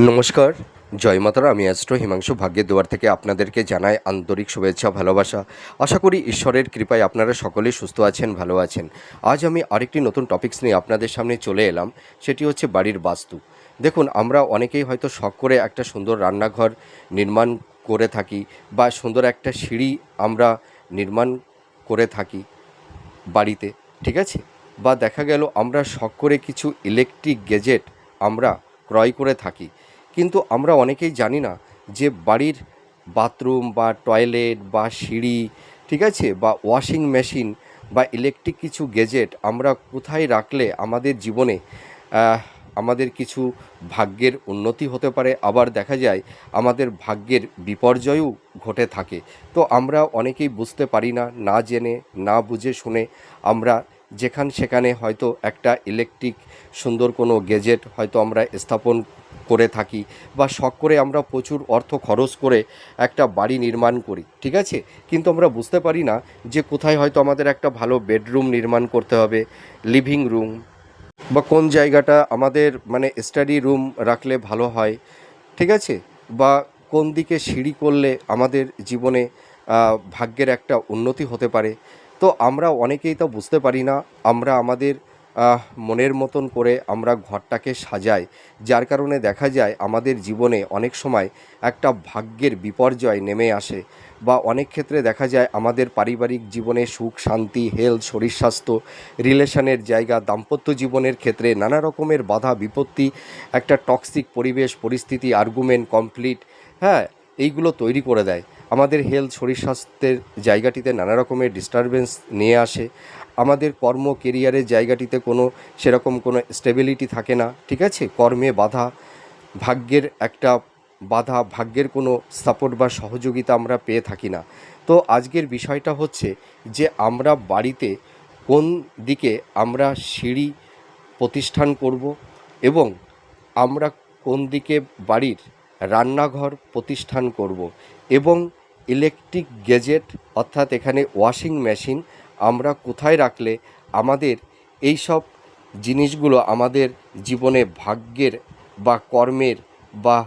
নমস্কার, জয় মাতারা। আমি অ্যাস্ট্রো হিমাংশু ভাগ্যের দুয়ার থেকে আপনাদেরকে জানাই আন্তরিক শুভেচ্ছা, ভালোবাসা। আশা করি ঈশ্বরের কৃপায় আপনারা সকলেই সুস্থ আছেন, ভালো আছেন। আজ আমি আরেকটি নতুন টপিকস নিয়ে আপনাদের সামনে চলে এলাম। সেটি হচ্ছে বাড়ির বাস্তু। দেখুন, আমরা অনেকেই হয়তো শখ করে একটা সুন্দর রান্নাঘর নির্মাণ করে থাকি, বা সুন্দর একটা সিঁড়ি আমরা নির্মাণ করে থাকি বাড়িতে, ঠিক আছে? বা দেখা গেল আমরা শখ করে কিছু ইলেকট্রিক গ্যাজেট আমরা ক্রয় করে থাকি, কিন্তু আমরা অনেকেই জানি না যে বাড়ির বাথরুম বা টয়লেট বা সিঁড়ি, ঠিক আছে, বা ওয়াশিং মেশিন বা ইলেকট্রিক কিছু গ্যাজেট আমরা কোথায় রাখলে আমাদের জীবনে আমাদের কিছু ভাগ্যের উন্নতি হতে পারে, আবার দেখা যায় আমাদের ভাগ্যের বিপর্যয়ও ঘটে থাকে। তো আমরা অনেকেই বুঝতে পারি না, না জেনে না বুঝে শুনে আমরা সেখানে হয়তো একটা ইলেকট্রিক সুন্দর কোনো গ্যাজেট হয়তো আমরা স্থাপন করে থাকি, বা শখ করে আমরা প্রচুর অর্থ খরচ করে একটা বাড়ি নির্মাণ করি, ঠিক আছে, কিন্তু আমরা বুঝতে পারি না যে কোথায় হয়তো আমাদের একটা ভালো বেডরুম নির্মাণ করতে হবে, লিভিং রুম, বা কোন জায়গাটা আমাদের স্টাডি রুম রাখলে ভালো হয়, ঠিক আছে, বা কোন দিকে সিঁড়ি করলে আমাদের জীবনে ভাগ্যের একটা উন্নতি হতে পারে। তো আমরা অনেকেই তো বুঝতে পারি না, আমরা আমাদের মনের মতন করে আমরা ঘরটাকে সাজাই, যার কারণে দেখা যায় আমাদের জীবনে অনেক সময় একটা ভাগ্যের বিপর্যয় নেমে আসে, বা অনেক ক্ষেত্রে দেখা যায় আমাদের পারিবারিক জীবনে সুখ শান্তি, হেলথ, শরীর স্বাস্থ্য, রিলেশনের জায়গা, দাম্পত্য জীবনের ক্ষেত্রে নানা রকমের বাধা বিপত্তি, একটা টক্সিক পরিবেশ পরিস্থিতি, আর্গুমেন্ট, কমপ্লিট, হ্যাঁ, এইগুলো তৈরি করে দেয়। আমাদের হেলথ, শরীর স্বাস্থ্যের জায়গাটিতে নানা রকমের ডিস্টারবেন্স নিয়ে আসে। আমাদের কর্ম কেরিয়ারের জায়গাটিতে সেরকম কোনো স্টেবিলিটি থাকে না, ঠিক আছে, কর্মে বাধা, ভাগ্যের একটা বাধা, ভাগ্যের কোনো সাপোর্ট বা সহযোগিতা আমরা পেয়ে থাকি না। তো আজকের বিষয়টা হচ্ছে যে আমরা বাড়িতে কোন দিকে আমরা সিঁড়ি প্রতিষ্ঠান করব, এবং আমরা কোন দিকে বাড়ির রান্নাঘর প্রতিষ্ঠান করব, এবং ইলেকট্রিক গ্যাজেট অর্থাৎ এখানে ওয়াশিং মেশিন আমরা কোথায় রাখলে আমাদের এই সব জিনিসগুলো আমাদের জীবনে ভাগ্যের বা কর্মের বা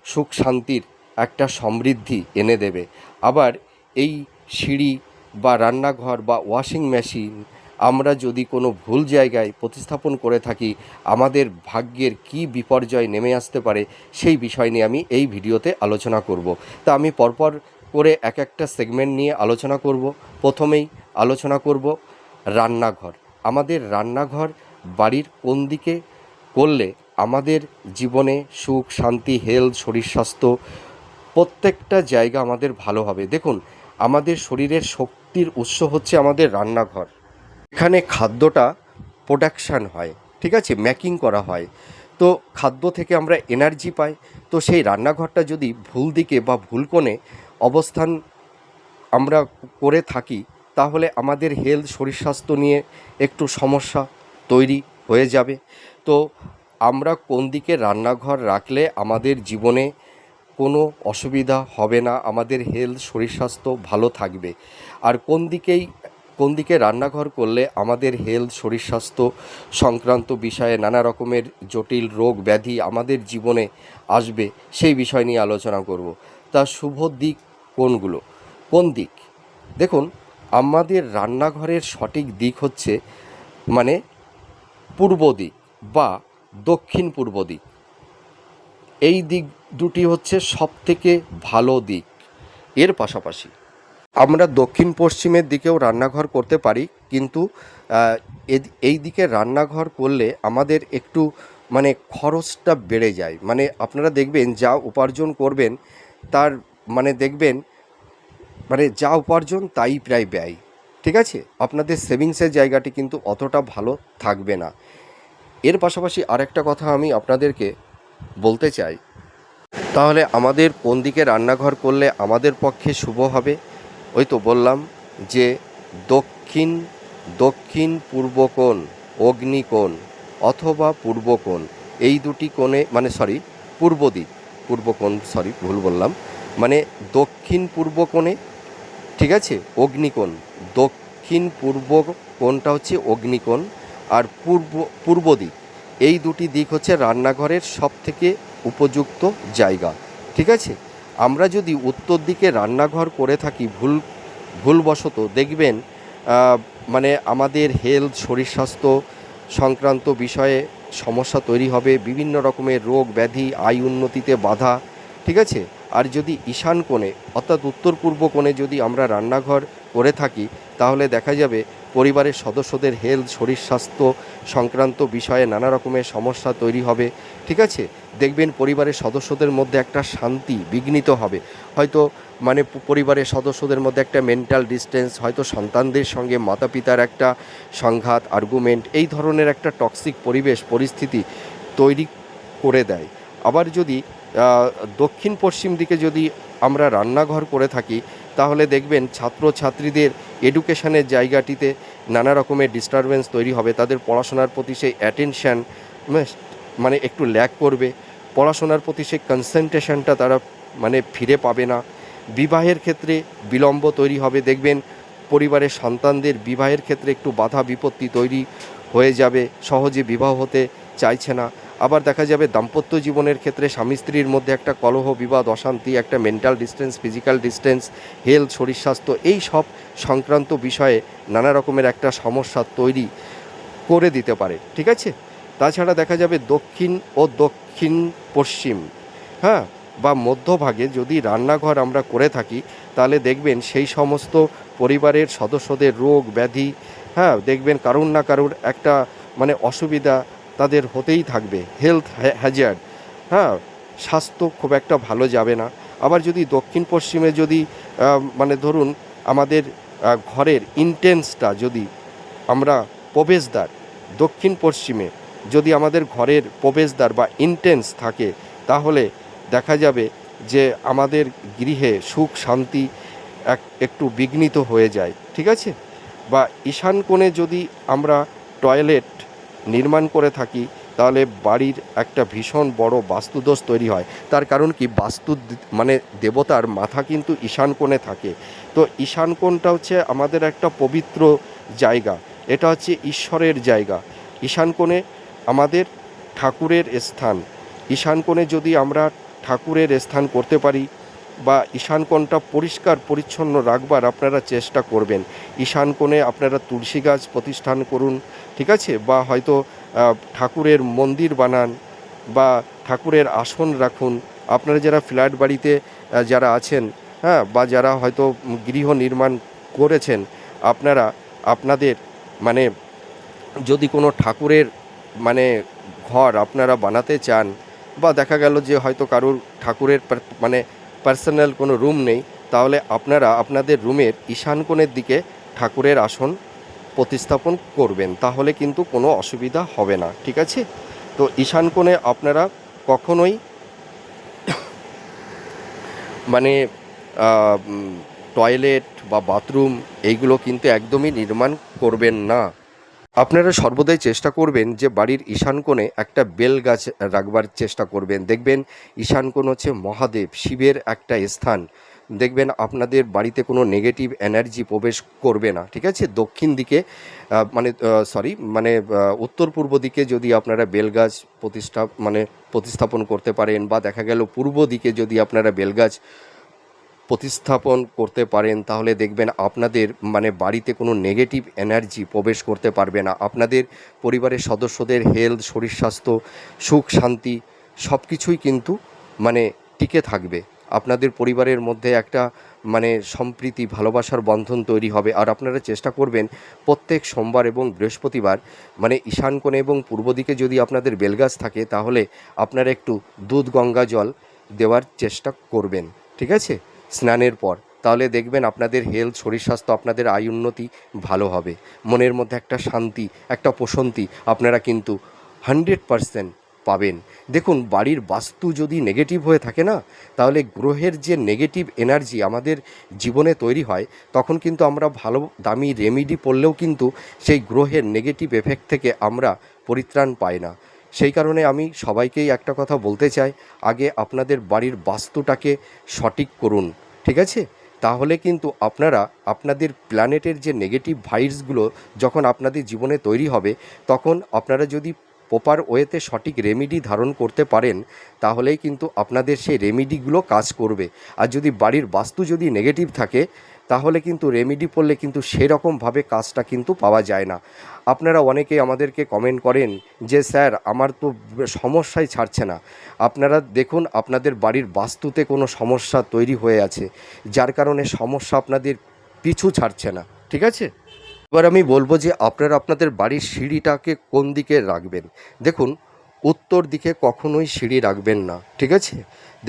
সুখ শান্তির একটা সমৃদ্ধি এনে দেবে। আবার এই সিঁড়ি বা রান্নাঘর বা ওয়াশিং মেশিন আমরা যদি কোনো ভুল জায়গায় প্রতিস্থাপন করে থাকি, আমাদের ভাগ্যের কী বিপর্যয় নেমে আসতে পারে সেই বিষয় নিয়ে আমি এই ভিডিওতে আলোচনা করব। তা আমি পরপর করে এক একটা সেগমেন্ট নিয়ে আলোচনা করব। প্রথমেই আলোচনা করব রান্নাঘর। আমাদের রান্নাঘর বাড়ির কোন দিকে করলে আমাদের জীবনে সুখ শান্তি, হেলথ, শরীর স্বাস্থ্য প্রত্যেকটা জায়গা আমাদের ভালো হবে। দেখুন, আমাদের শরীরের শক্তির উৎস হচ্ছে আমাদের রান্নাঘর। এখানে খাদ্যটা প্রোডাকশান হয়, ঠিক আছে, মেকিং করা হয়। তো খাদ্য থেকে আমরা এনার্জি পাই। তো সেই রান্নাঘরটা যদি ভুল দিকে বা ভুল কোণে অবস্থান আমরা করে থাকি, তাহলে আমাদের হেলথ, শরীর স্বাস্থ্য নিয়ে একটু সমস্যা তৈরি হয়ে যাবে। তো আমরা কোন দিকে রান্নাঘর রাখলে আমাদের জীবনে কোনো অসুবিধা হবে না, আমাদের হেলথ, শরীর স্বাস্থ্য ভালো থাকবে, আর কোন দিকে রান্নাঘর করলে আমাদের হেলথ, শরীর স্বাস্থ্য সংক্রান্ত বিষয়ে নানা রকমের জটিল রোগ ব্যাধি আমাদের জীবনে আসবে, সেই বিষয় নিয়ে আলোচনা করব। তা শুভ দিক কোনগুলো, কোন দিক? দেখুন, আমাদের রান্নাঘরের সঠিক দিক হচ্ছে পূর্ব দিক বা দক্ষিণ পূর্ব দিক। এই দিক দুটি হচ্ছে সবথেকে ভালো দিক। এর পাশাপাশি আমরা দক্ষিণ পশ্চিমের দিকেও রান্নাঘর করতে পারি, কিন্তু এই দিকে রান্নাঘর করলে আমাদের একটু খরচটা বেড়ে যায়। আপনারা দেখবেন যা উপার্জন করবেন তার দেখবেন যা উপার্জন তাই প্রায় ব্যয়, ঠিক আছে, আপনাদের সেভিংসের জায়গাটি কিন্তু অতটা ভালো থাকবে না। এর পাশাপাশি আরেকটা কথা আমি আপনাদেরকে বলতে চাই, তাহলে আমাদের কোন দিকে রান্নাঘর করলে আমাদের পক্ষে শুভ হবে? ওই তো বললাম যে দক্ষিণ দক্ষিণ পূর্ব কোণ, অগ্নিকোণ অথবা পূর্ব কোণ, এই দুটি কোণে পূর্ব দিক, পূর্ব কোণ, ভুল বললাম, দক্ষিণ পূর্ব কোণে, ঠিক আছে, অগ্নিকোণ, দক্ষিণ পূর্ব কোণটা হচ্ছে অগ্নিকোণ, আর পূর্ব দিক, এই দুটি দিক হচ্ছে রান্নাঘরের সব থেকে উপযুক্ত জায়গা। ঠিক আছে, আমরা যদি উত্তর দিকে রান্নাঘর করে থাকি ভুলবশত, দেখবেন মানে আমাদের হেলথ, শরীর স্বাস্থ্য সংক্রান্ত বিষয়ে সমস্যা তৈরি হবে, বিভিন্ন রকমের রোগ ব্যাধি, আয় উন্নতিতে বাধা। ঠিক আছে, আর যদি ঈশান কোণে অর্থাৎ উত্তর পূর্ব কোণে যদি আমরা রান্নাঘর করে থাকি, তাহলে দেখা যাবে পরিবারের সদস্যদের হেলথ, শরীর স্বাস্থ্য সংক্রান্ত বিষয়ে নানা রকমের সমস্যা তৈরি হবে। ঠিক আছে, দেখবেন পরিবারের সদস্যদের মধ্যে একটা শান্তি বিঘ্নিত হবে। হয়তো মানে পরিবারের সদস্যদের মধ্যে একটা মেন্টাল ডিস্টেন্স, হয়তো সন্তানদের সঙ্গে মাতা পিতার একটা সংঘাত, আর্গুমেন্ট, এই ধরনের একটা টক্সিক পরিস্থিতি তৈরি করে দেয়। আবার যদি দক্ষিণ পশ্চিম দিকে যদি আমরা রান্নাঘর করে থাকি, তাহলে দেখবেন ছাত্রছাত্রীদের এডুকেশনের জায়গাটিতে নানা রকমের ডিস্টারবেন্স তৈরি হবে। তাদের পড়াশোনার প্রতি সেই অ্যাটেনশান মানে একটু ল্যাক করবে, পড়াশোনার প্রতি সেই কনসেন্ট্রেশনটা তারা মানে ফিরে পাবে না। বিবাহের ক্ষেত্রে বিলম্ব তৈরি হবে, দেখবেন পরিবারের সন্তানদের বিবাহের ক্ষেত্রে একটু বাধা বিপত্তি তৈরি হয়ে যাবে, সহজে বিবাহ হতে চাইছে না। আবার দেখা যাবে দাম্পত্য জীবনের ক্ষেত্রে স্বামী স্ত্রীর মধ্যে একটা কলহ, বিবাদ, অশান্তি, একটা mental distance, physical distance, health, শরীর স্বাস্থ্য, এই সব সংক্রান্ত বিষয়ে নানা রকমের একটা সমস্যা তৈরি করে দিতে পারে। ঠিক আছে, তাছাড়া দেখা যাবে দক্ষিণ ও দক্ষিণ পশ্চিম, হ্যাঁ, বা মধ্যভাগে যদি রান্নাঘর আমরা করে থাকি, তাহলে দেখবেন সেই সমস্ত পরিবারের সদস্যদের রোগ ব্যাধি, হ্যাঁ, দেখবেন কারুর না কারুর একটা মানে অসুবিধা তাদের হতেই থাকবে, হেলথ হ্যাজার্ড, হ্যাঁ, স্বাস্থ্য খুব একটা ভালো যাবে না। আবার যদি দক্ষিণ পশ্চিমে যদি মানে ধরুন আমাদের ঘরের ইন্টেন্সটা যদি আমরা প্রবেশদ্বার দক্ষিণ পশ্চিমে যদি আমাদের ঘরের প্রবেশদ্বার বা ইন্টেন্স থাকে, তাহলে দেখা যাবে যে আমাদের গৃহে সুখ শান্তি একটু বিঘ্নিত হয়ে যায়। ঠিক আছে, বা ঈশান কোণে যদি আমরা টয়লেট নির্মাণ করে থাকি, তাহলে বাড়ির একটা ভীষণ বড় বাস্তুদোষ তৈরি হয়। তার কারণ কি, মানে দেবতার মাথা কিন্তু ঈশান কোণে থাকে। তো ঈশান কোণটা হচ্ছে আমাদের একটা পবিত্র জায়গা, এটা হচ্ছে ঈশ্বরের জায়গা। ঈশান কোণে আমাদের ঠাকুরের স্থান। ঈশান কোণে যদি আমরা ঠাকুরের স্থান করতে পারি বা ঈশান কোণটা পরিষ্কার পরিচ্ছন্ন রাখবার আপনারা চেষ্টা করবেন। ঈশান কোণে আপনারা তুলসী গাছ প্রতিষ্ঠান করুন। ঠিক আছে, বা হয়তো ঠাকুরের মন্দির বানান বা ঠাকুরের আসন রাখুন। আপনারা যারা ফ্ল্যাট বাড়িতে যারা আছেন, হ্যাঁ, বা যারা হয়তো গৃহ নির্মাণ করেছেন, আপনারা আপনাদের মানে যদি কোনো ঠাকুরের মানে ঘর আপনারা বানাতে চান, বা দেখা গেল যে হয়তো কারুর ঠাকুরের মানে পার্সোনাল কোনো রুম নেই, তাহলে আপনারা আপনাদের রুমের ঈশান কোণের দিকে ঠাকুরের আসন প্রতিস্থাপন করবেন, তাহলে কিন্তু কোনো অসুবিধা হবে না। ঠিক আছে, তো ঈশান কোণে আপনারা কখনোই মানে টয়লেট বা বাথরুম এইগুলো কিন্তু একদমই নির্মাণ করবেন না। আপনারা সর্বদাই চেষ্টা করবেন যে বাড়ির ঈশান কোণে একটা বেল গাছ রাখবার চেষ্টা করবেন। দেখবেন ঈশান কোণ হচ্ছে মহাদেব শিবের একটা স্থান, দেখবেন আপনাদের বাড়িতে কোনো নেগেটিভ এনার্জি প্রবেশ করবে না। ঠিক আছে, দক্ষিণ দিকে মানে উত্তর পূর্ব দিকে যদি আপনারা বেল গাছ প্রতিস্থাপন করতে পারেন, বা দেখা গেল পূর্ব দিকে যদি আপনারা বেল গাছ প্রতিস্থাপন করতে পারেন, তাহলে দেখবেন আপনাদের মানে বাড়িতে কোনো নেগেটিভ এনার্জি প্রবেশ করতে পারবে না। আপনাদের পরিবারের সদস্যদের হেলথ, শরীর স্বাস্থ্য, সুখ শান্তি সব কিছুই কিন্তু মানে টিকে থাকবে। আপনাদের পরিবারের মধ্যে একটা মানে সম্প্রীতি, ভালোবাসার বন্ধন তৈরি হবে। আর আপনারা চেষ্টা করবেন প্রত্যেক সোমবার এবং বৃহস্পতিবার মানে ঈশান কোণে এবং পূর্ব দিকে যদি আপনাদের বেলগাছ থাকে, তাহলে আপনারা একটু দুধ গঙ্গা জল দেওয়ার চেষ্টা করবেন। ঠিক আছে, স্নানের পর, তাহলে দেখবেন আপনাদের হেলথ, শরীর স্বাস্থ্য, আপনাদের আয় উন্নতি ভালো হবে। মনের মধ্যে একটা শান্তি, একটা প্রশান্তি আপনারা কিন্তু 100% পাবেন। দেখুন, বাড়ির বাস্তু যদি নেগেটিভ হয়ে থাকে না, তাহলে গ্রহের যে নেগেটিভ এনার্জি আমাদের জীবনে তৈরি হয়, তখন কিন্তু আমরা ভালো দামি রেমেডি পড়লেও কিন্তু সেই গ্রহের নেগেটিভ এফেক্ট থেকে আমরা পরিত্রাণ পাই না। সেই কারণে আমি সবাইকেই একটা কথা বলতে চাই, আগে আপনাদের বাড়ির বাস্তুটাকে সঠিক করুন। ঠিক আছে, তাহলে কিন্তু আপনারা আপনাদের প্ল্যানেটের যে নেগেটিভ ভাইবসগুলো যখন আপনাদের জীবনে তৈরি হবে, তখন আপনারা যদি প্রপার ওয়েতে সঠিক রেমেডি ধারণ করতে পারেন, তাহলেই কিন্তু আপনাদের সেই রেমেডিগুলো কাজ করবে। আর যদি বাড়ির বাস্তু যদি নেগেটিভ থাকে, তাহলে কিন্তু রেমেডি পড়লে কিন্তু সেরকমভাবে কাজটা কিন্তু পাওয়া যায় না। আপনারা অনেকেই আমাদেরকে কমেন্ট করেন যে স্যার আমার তো সমস্যাই ছাড়ছে না। আপনারা দেখুন আপনাদের বাড়ির বাস্তুতে কোনো সমস্যা তৈরি হয়ে আছে, যার কারণে সমস্যা আপনাদের পিছু ছাড়ছে না। ঠিক আছে, এবার আমি বলবো যে আপনারা আপনাদের বাড়ির সিঁড়িটাকে কোন দিকে রাখবেন। দেখুন, উত্তর দিকে কখনোই সিঁড়ি রাখবেন না। ঠিক আছে,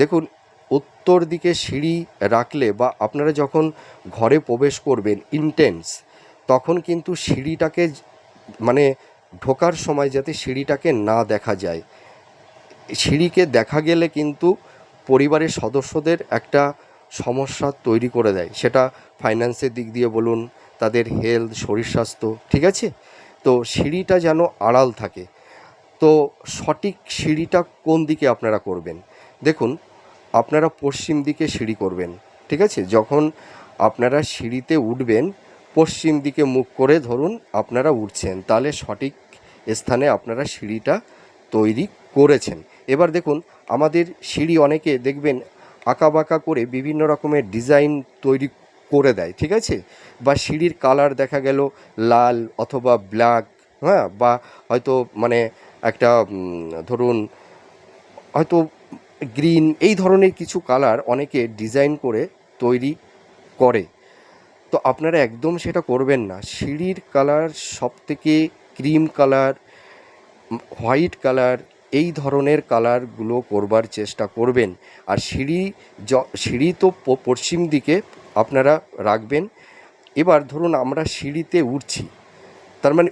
দেখুন উত্তর দিকে সিঁড়ি রাখলে বা আপনারা যখন ঘরে প্রবেশ করবেন ইন্টেন্স, তখন কিন্তু সিঁড়িটাকে মানে ঢোকার সময় যাতে সিঁড়িটাকে না দেখা যায়। সিঁড়িকে দেখা গেলে কিন্তু পরিবারের সদস্যদের একটা সমস্যা তৈরি করে দেয়, সেটা ফাইন্যান্সের দিক দিয়ে বলুন, তাদের হেলথ, শরীর স্বাস্থ্য। ঠিক আছে, তো সিঁড়িটা যেন আড়াল থাকে। তো সঠিক সিঁড়িটা কোন দিকে আপনারা করবেন? দেখুন, আপনারা পশ্চিম দিকে সিঁড়ি করবেন। ঠিক আছে, যখন আপনারা সিঁড়িতে উঠবেন পশ্চিম দিকে মুখ করে ধরুন আপনারা উঠছেন, তাহলে সঠিক স্থানে আপনারা সিঁড়িটা তৈরি করেছেন। এবার দেখুন, আমাদের সিঁড়ি অনেকে দেখবেন আঁকাবাঁকা করে বিভিন্ন রকমের ডিজাইন তৈরি করে দেয়। ঠিক আছে, বা সিঁড়ির কালার দেখা গেল লাল অথবা ব্ল্যাক, হ্যাঁ, বা হয়তো মানে একটা ধরুন হয়তো গ্রিন, এই ধরনের কিছু কালার অনেকে ডিজাইন করে তৈরি করে। তো আপনারা একদম সেটা করবেন না। সিঁড়ির কালার সবথেকে ক্রিম কালার, হোয়াইট কালার, এই ধরনের কালারগুলো করবার চেষ্টা করবেন। আর সিঁড়ি তো পশ্চিম দিকে আপনারা রাখবেন। এবার ধরুন আমরা সিঁড়িতে উঠছি, তার মানে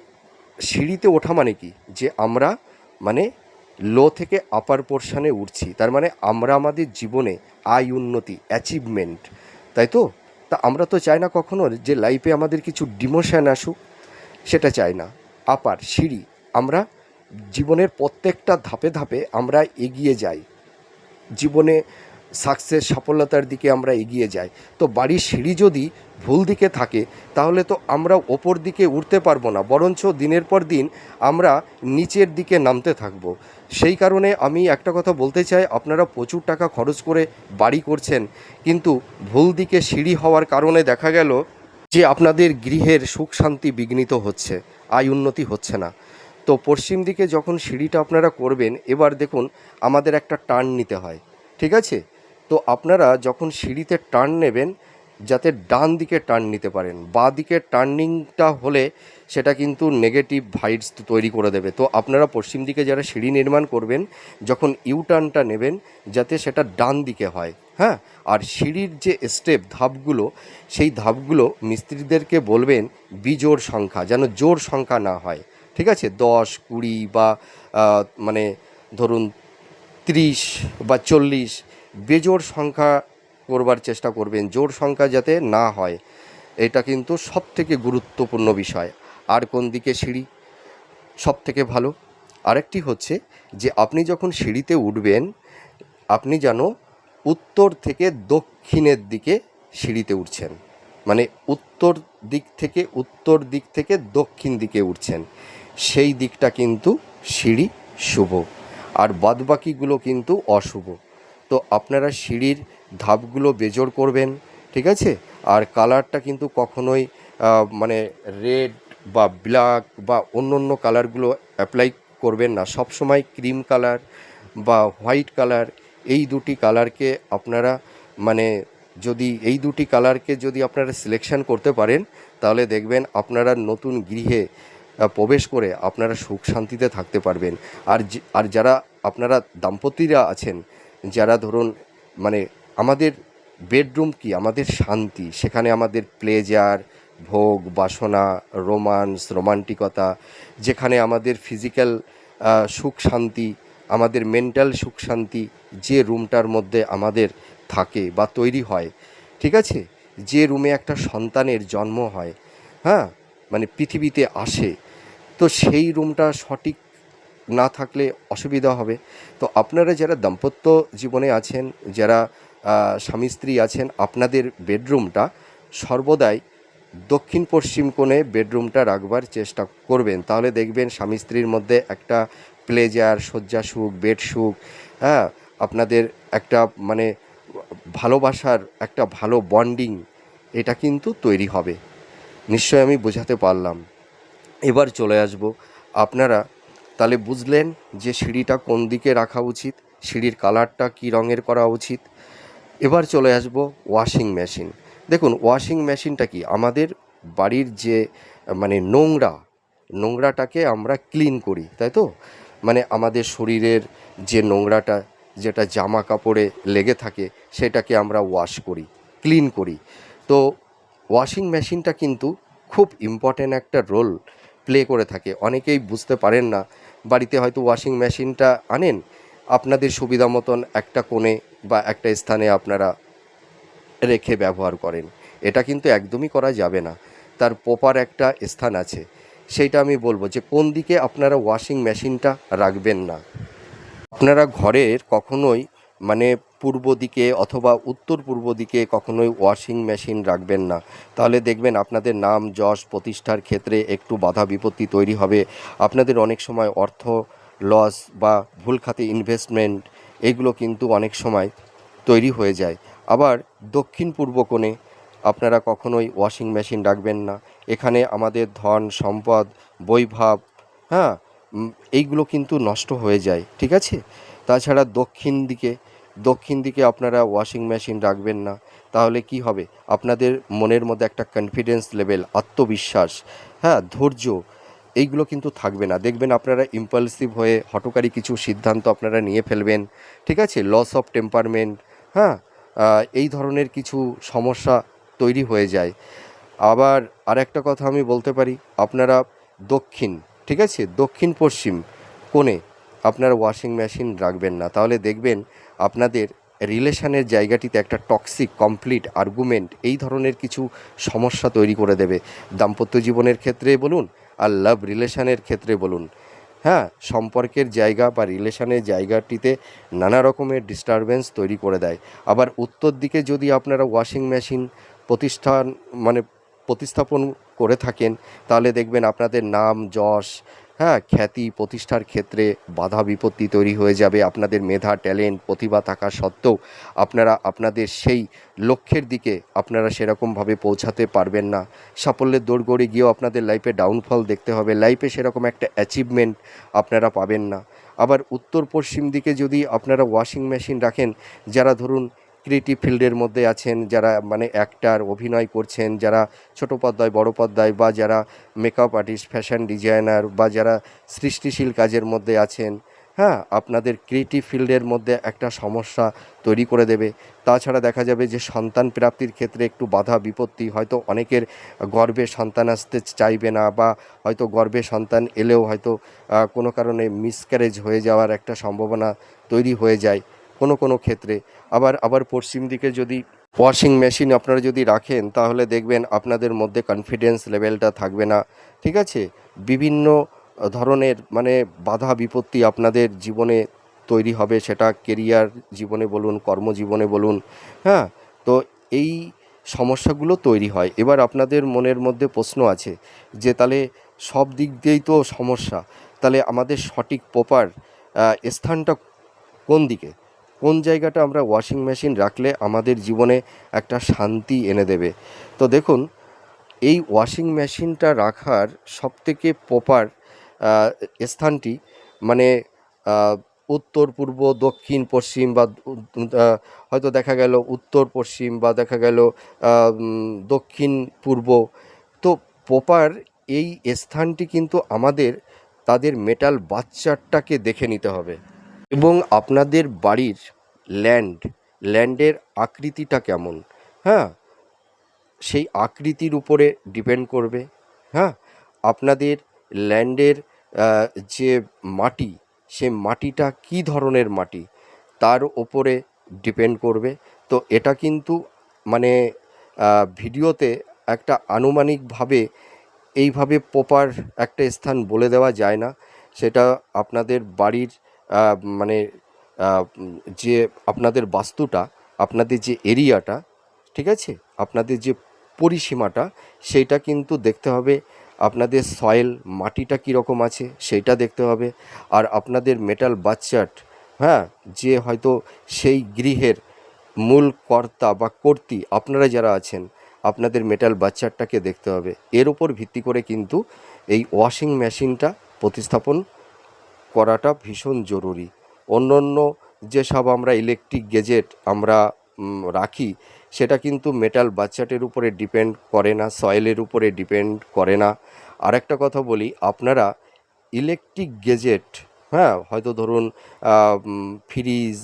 সিঁড়িতে ওঠা মানে কি, যে আমরা মানে লো থেকে আপার পোর্শানে উঠছি, তার মানে আমরা আমাদের জীবনে আয় উন্নতি অ্যাচিভমেন্ট, তাই তো? তা আমরা তো চাই না কখনো যে লাইফে আমাদের কিছু ডিমোশন আসুক, সেটা চাই না। আপার সিঁড়ি, আমরা জীবনের প্রত্যেকটা ধাপে ধাপে আমরা এগিয়ে যাই, জীবনে সাকসেস সফলতার দিকে আমরা এগিয়ে যাই। তো বাড়ির সিঁড়ি যদি ভুল দিকে থাকে, তাহলে তো আমরা ওপর দিকে উঠতে পারবো না, বরঞ্চ দিনের পর দিন আমরা নিচের দিকে নামতে থাকবো। সেই কারণে আমি একটা কথা বলতে চাই, আপনারা প্রচুর টাকা খরচ করে বাড়ি করছেন, কিন্তু ভুল দিকে সিঁড়ি হওয়ার কারণে দেখা গেল যে আপনাদের গৃহের সুখ শান্তি বিঘ্নিত হচ্ছে, আয় উন্নতি হচ্ছে না। তো পশ্চিম দিকে যখন সিঁড়িটা আপনারা করবেন, এবার দেখুন আমাদের একটা টার্ন নিতে হয়। ঠিক আছে, তো আপনারা যখন সিঁড়িতে টার্ন নেবেন, যাতে ডান দিকে টার্ন নিতে পারেন। বাঁ দিকে টার্নিংটা হলে সেটা কিন্তু নেগেটিভ ভাইবস তৈরি করে দেবে। তো আপনারা পশ্চিম দিকে যারা সিঁড়ি নির্মাণ করবেন, যখন ইউ টার্নটা নেবেন যাতে সেটা ডান দিকে হয়। হ্যাঁ, আর সিঁড়ির যে স্টেপ ধাপগুলো, সেই ধাপগুলো মিস্ত্রিদেরকে বলবেন বিজোড় সংখ্যা, যেন জোড় সংখ্যা না হয়। ঠিক আছে, 10, 20 বা মানে ধরুন 30 বা 40, বেজোড় সংখ্যা করবার চেষ্টা করবেন, জোড় সংখ্যা যাতে না হয়। এটা কিন্তু সবথেকে গুরুত্বপূর্ণ বিষয়। আর কোন দিকে সিঁড়ি সবথেকে ভালো? আরেকটি হচ্ছে যে আপনি যখন সিঁড়িতে উঠবেন, আপনি যেন উত্তর থেকে দক্ষিণের দিকে সিঁড়িতে উঠছেন, মানে উত্তর দিক থেকে দক্ষিণ দিকে উঠছেন, সেই দিকটা কিন্তু সিঁড়ি শুভ, আর বাদবাকিগুলো কিন্তু অশুভ। তো আপনারা সিঁড়ির ধাপগুলো বেজোড় করবেন। ঠিক আছে, আর কালারটা কিন্তু কখনোই মানে রেড বা ব্ল্যাক বা অন্য অন্য কালারগুলো অ্যাপ্লাই করবেন না। সবসময় ক্রিম কালার বা হোয়াইট কালার, এই দুটি কালারকে আপনারা মানে এই দুটি কালারকে যদি আপনারা সিলেকশন করতে পারেন, তাহলে দেখবেন আপনারা নতুন গৃহে প্রবেশ করে আপনারা সুখ শান্তিতে থাকতে পারবেন। আর যারা আপনারা দাম্পত্যরা আছেন, যারা ধরুন মানে আমাদের বেডরুম কি আমাদের শান্তি, সেখানে আমাদের প্লেজার, ভোগ বাসনা, রোমান্স, রোমান্টিকতা, যেখানে আমাদের ফিজিক্যাল সুখ শান্তি, আমাদের মেন্টাল সুখ শান্তি, যে রুমটার মধ্যে আমাদের থাকে বা তৈরি হয়। ঠিক আছে, যে রুমে একটা সন্তানের জন্ম হয়, হ্যাঁ, মানে পৃথিবীতে আসে, তো সেই রুমটা সঠিক না থাকলে অসুবিধা হবে। তো আপনারা যারা দাম্পত্য জীবনে আছেন, যারা স্বামী স্ত্রী আছেন, আপনাদের বেডরুমটা সর্বদাই দক্ষিণ পশ্চিম কোণে বেডরুমটা রাখবার চেষ্টা করবেন, তাহলে দেখবেন স্বামী স্ত্রীর মধ্যে একটা প্লেজার, শয্যা সুখ, বেড সুখ, হ্যাঁ, আপনাদের একটা মানে ভালোবাসার একটা ভালো বন্ডিং, এটা কিন্তু তৈরি হবে। নিশ্চয় আমি বোঝাতে পারলাম। এবার চলে আসব, আপনারা তাহলে বুঝলেন যে সিঁড়িটা কোন দিকে রাখা উচিত, সিঁড়ির কালারটা কী রঙের করা উচিত। এবার চলে আসব ওয়াশিং মেশিন। দেখুন, ওয়াশিং মেশিনটা কি, আমাদের বাড়ির যে মানে নোংরাটাকে আমরা ক্লিন করি, তাই তো? মানে আমাদের শরীরের যে নোংরাটা, যেটা জামা কাপড়ে লেগে থাকে, সেটাকে আমরা ওয়াশ করি, ক্লিন করি। তো ওয়াশিং মেশিনটা কিন্তু খুব ইম্পর্ট্যান্ট একটা রোল প্লে করে থাকে। অনেকেই বুঝতে পারেন না, বাড়িতে হয়তো ওয়াশিং মেশিনটা আনেন, আপনাদের সুবিধা মতন একটা কোণে বা একটা স্থানে আপনারা রেখে ব্যবহার করেন। এটা কিন্তু একদমই করা যাবে না, তার প্রপার একটা স্থান আছে। সেইটা আমি বলবো যে কোন দিকে আপনারা ওয়াশিং মেশিনটা রাখবেন না। আপনারা ঘরের কখনোই মানে পূর্ব দিকে অথবা উত্তর পূর্ব দিকে কখনোই ওয়াশিং মেশিন রাখবেন না। তাহলে দেখবেন আপনাদের নাম যশ প্রতিষ্ঠার ক্ষেত্রে একটু বাধা বিপত্তি তৈরি হবে। আপনাদের অনেক সময় অর্থ লস বা ভুল খাতে ইনভেস্টমেন্ট, এগুলো কিন্তু অনেক সময় তৈরি হয়ে যায়। আবার দক্ষিণ পূর্ব কোণে আপনারা কখনোই ওয়াশিং মেশিন রাখবেন না। এখানে আমাদের ধন সম্পদ, বৈভব, হ্যাঁ, এইগুলো কিন্তু নষ্ট হয়ে যায়, ঠিক আছে? তাছাড়া দক্ষিণ দিকে আপনারা ওয়াশিং মেশিন রাখবেন না। তাহলে কি হবে, আপনাদের মনের মধ্যে একটা কনফিডেন্স লেভেল, আত্মবিশ্বাস, হ্যাঁ, ধৈর্য, এইগুলো কিন্তু থাকবে না। দেখবেন আপনারা ইম্পালসিভ হয়ে হঠকারী কিছু সিদ্ধান্ত আপনারা নিয়ে ফেলবেন, ঠিক আছে? লস অফ টেম্পারমেন্ট, হ্যাঁ, এই ধরনের কিছু সমস্যা তৈরি হয়ে যায়। আবার আরেকটা কথা আমি বলতে পারি, আপনারা দক্ষিণ, ঠিক আছে, দক্ষিণ পশ্চিম কোণে আপনারা ওয়াশিং মেশিন রাখবেন না। তাহলে দেখবেন আপনাদের রিলেশনের জায়গাটিতে একটা টক্সিক কমপ্লিট আর্গুমেন্ট, এই ধরনের কিছু সমস্যা তৈরি করে দেবে। দাম্পত্য জীবনের ক্ষেত্রে বলুন আর লাভ রিলেশনের ক্ষেত্রে বলুন, হ্যাঁ, সম্পর্কের জায়গা বা রিলেশনের জায়গাটিতে নানা রকমের ডিস্টারবেন্স তৈরি করে দেয়। আবার উত্তর দিকে যদি আপনারা ওয়াশিং মেশিন প্রতিষ্ঠান মানে প্রতিস্থাপন করে থাকেন, তাহলে দেখবেন আপনাদের নাম যশ, হ্যাঁ, খ্যাতি প্রতিষ্ঠার ক্ষেত্রে বাধা বিপত্তি তৈরি হয়ে যাবে। আপনাদের মেধা ট্যালেন্ট প্রতিভা থাকা সত্ত্বেও আপনারা আপনাদের সেই লক্ষ্যের দিকে আপনারা সেরকমভাবে পৌঁছাতে পারবেন না। সাফল্যের দৌড়গড়ে গিয়েও আপনাদের লাইফে ডাউনফল দেখতে হবে, লাইফে সেরকম একটা অ্যাচিভমেন্ট আপনারা পাবেন না। আবার উত্তর পশ্চিম দিকে যদি আপনারা ওয়াশিং মেশিন রাখেন, যারা ধরুন ক্রিয়েটিভ ফিল্ডের মধ্যে আছেন, যারা মানে অ্যাক্টার, অভিনয় করছেন, যারা ছোটো পর্দায় বড় পর্দায়, বা যারা মেকআপ আর্টিস্ট, ফ্যাশন ডিজাইনার, বা যারা সৃষ্টিশীল কাজের মধ্যে আছেন, হ্যাঁ, আপনাদের ক্রিয়েটিভ ফিল্ডের মধ্যে একটা সমস্যা তৈরি করে দেবে। তাছাড়া দেখা যাবে যে সন্তান প্রাপ্তির ক্ষেত্রে একটু বাধা বিপত্তি, হয়তো অনেকের গর্ভে সন্তান আসতে চাইবে না, বা হয়তো গর্ভে সন্তান এলেও হয়তো কোনো কারণে মিসক্যারেজ হয়ে যাওয়ার একটা সম্ভাবনা তৈরি হয়ে যায় কোনো ক্ষেত্রে। আবার পশ্চিম দিকে যদি ওয়াশিং মেশিন আপনারা যদি রাখেন, তাহলে দেখবেন আপনাদের মধ্যে কনফিডেন্স লেভেলটা থাকবে না, ঠিক আছে? বিভিন্ন ধরনের মানে বাধা বিপত্তি আপনাদের জীবনে তৈরি হবে, সেটা কেরিয়ার জীবনে বলুন, কর্মজীবনে বলুন, হ্যাঁ। তো এই সমস্যাগুলো তৈরি হয়। এবার আপনাদের মনের মধ্যে প্রশ্ন আছে যে তাহলে সব দিক দিয়েই তো সমস্যা, তাহলে আমাদের সঠিক প্রপার স্থানটা কোন দিকে, কোন জায়গাটা আমরা ওয়াশিং মেশিন রাখলে আমাদের জীবনে একটা শান্তি এনে দেবে? তো দেখুন, এই ওয়াশিং মেশিনটা রাখার সবথেকে প্রপার স্থানটি মানে আহ, উত্তর পূর্ব দক্ষিণ পশ্চিম, বা হয়তো দেখা গেল উত্তর পশ্চিম, বা দেখা গেল দক্ষিণ পূর্ব। তো প্রপার এই স্থানটি কিন্তু আমাদের তাদের মেটাল বাচ্চাটাকে দেখে নিতে হবে, এবং আপনাদের বাড়ির ল্যান্ডের আকৃতিটা কেমন, হ্যাঁ, সেই আকৃতির উপরে ডিপেন্ড করবে, হ্যাঁ। আপনাদের ল্যান্ডের যে মাটি, সে মাটিটা কী ধরনের মাটি, তার ওপরে ডিপেন্ড করবে। তো এটা কিন্তু মানে ভিডিওতে একটা আনুমানিকভাবে এইভাবে প্রপার একটা স্থান বলে দেওয়া যায় না। সেটা আপনাদের বাড়ির মানে যে আপনাদের বাস্তুটা, আপনাদের যে এরিয়াটা, ঠিক আছে, আপনাদের যে পরিসীমাটা, সেইটা কিন্তু দেখতে হবে। আপনাদের সয়েল মাটিটা কীরকম আছে সেইটা দেখতে হবে। আর আপনাদের মেটাল বাচ্চাট, হ্যাঁ, যে হয়তো সেই গৃহের মূল কর্তা বা কর্ত্রী আপনারা যারা আছেন, আপনাদের মেটাল বাচ্চারটাকে দেখতে হবে। এর ওপর ভিত্তি করে কিন্তু এই ওয়াশিং মেশিনটা প্রতিস্থাপন করাটা ভীষণ জরুরি। অন্য অন্য যেসব আমরা ইলেকট্রিক গেজেট আমরা রাখি, সেটা কিন্তু মেটাল বাচ্চাটের উপরে ডিপেন্ড করে না, সয়েলের উপরে ডিপেন্ড করে না। আরেকটা কথা বলি, আপনারা ইলেকট্রিক গেজেট, হ্যাঁ, হয়তো ধরুন ফ্রিজ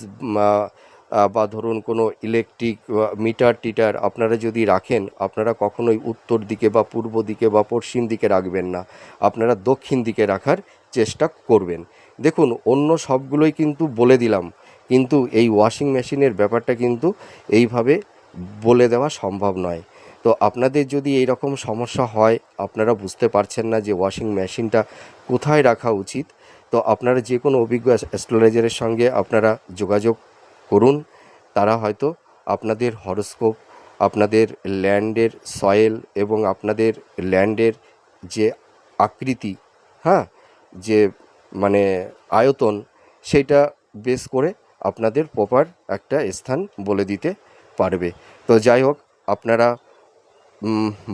বা ধরুন কোনো ইলেকট্রিক মিটার টিটার আপনারা যদি রাখেন, আপনারা কখনোই উত্তর দিকে বা পূর্ব দিকে বা পশ্চিম দিকে রাখবেন না, আপনারা দক্ষিণ দিকে রাখার চেষ্টা করবেন। দেখুন, অন্য সবগুলোই কিন্তু বলে দিলাম, কিন্তু এই ওয়াশিং মেশিনের ব্যাপারটা কিন্তু এইভাবে বলে দেওয়া সম্ভব নয়। তো আপনাদের যদি এই রকম সমস্যা হয়, আপনারা বুঝতে পারছেন না যে ওয়াশিং মেশিনটা কোথায় রাখা উচিত, তো আপনারা যে কোনো অভিজ্ঞ অ্যাস্ট্রোলজারের সঙ্গে আপনারা যোগাযোগ করুন। তারা হয়তো আপনাদের হরোস্কোপ, আপনাদের ল্যান্ডের সয়েল এবং আপনাদের ল্যান্ডের যে আকৃতি, হ্যাঁ, যে মানে আয়তন, সেইটা বেস করে আপনাদের প্রপার একটা স্থান বলে দিতে পারবে। তো যাই হোক, আপনারা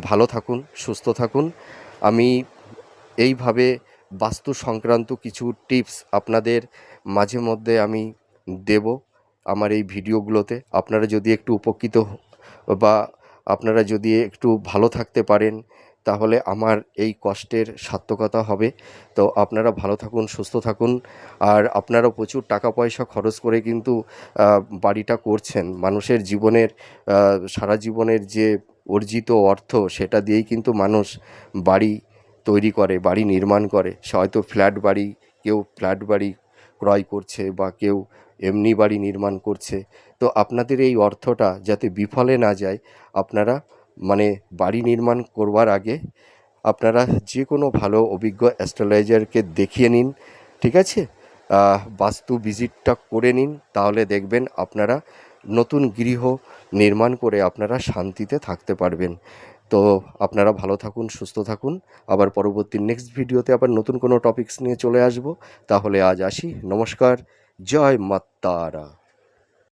ভালো থাকুন, সুস্থ থাকুন। আমি এইভাবে বাস্তু সংক্রান্ত কিছু টিপস আপনাদের মাঝে মধ্যে আমি দেব আমার এই ভিডিওগুলোতে। আপনারা যদি একটু উপকৃত বা আপনারা যদি একটু ভালো থাকতে পারেন, তাহলে আমার এই কষ্টের সার্থকতা হবে। তো আপনারা ভালো থাকুন, সুস্থ থাকুন। আর আপনারা প্রচুর টাকা পয়সা খরচ করে কিন্তু বাড়িটা করছেন। মানুষের জীবনের সারা জীবনের যে অর্জিত অর্থ, সেটা দিয়েই কিন্তু মানুষ বাড়ি তৈরি করে, বাড়ি নির্মাণ করে। সে হয়তো ফ্ল্যাট বাড়ি, কেউ ফ্ল্যাট বাড়ি ক্রয় করছে বা কেউ এমনি বাড়ি নির্মাণ করছে। তো আপনাদের এই অর্থটা যাতে বিফলে না যায়, আপনারা মানে বাড়ি নির্মাণ করবার আগে আপনারা যে কোনো ভালো অভিজ্ঞ অ্যাস্ট্রোলজারকে দেখিয়ে নিন, ঠিক আছে? বাস্তু ভিজিটটা করে নিন, তাহলে দেখবেন আপনারা নতুন গৃহ নির্মাণ করে আপনারা শান্তিতে থাকতে পারবেন। তো আপনারা ভালো থাকুন, সুস্থ থাকুন। আবার পরবর্তী নেক্সট ভিডিওতে আবার নতুন কোনো টপিকস নিয়ে চলে আসব। তাহলে আজ আসি, নমস্কার, জয় মা তারা।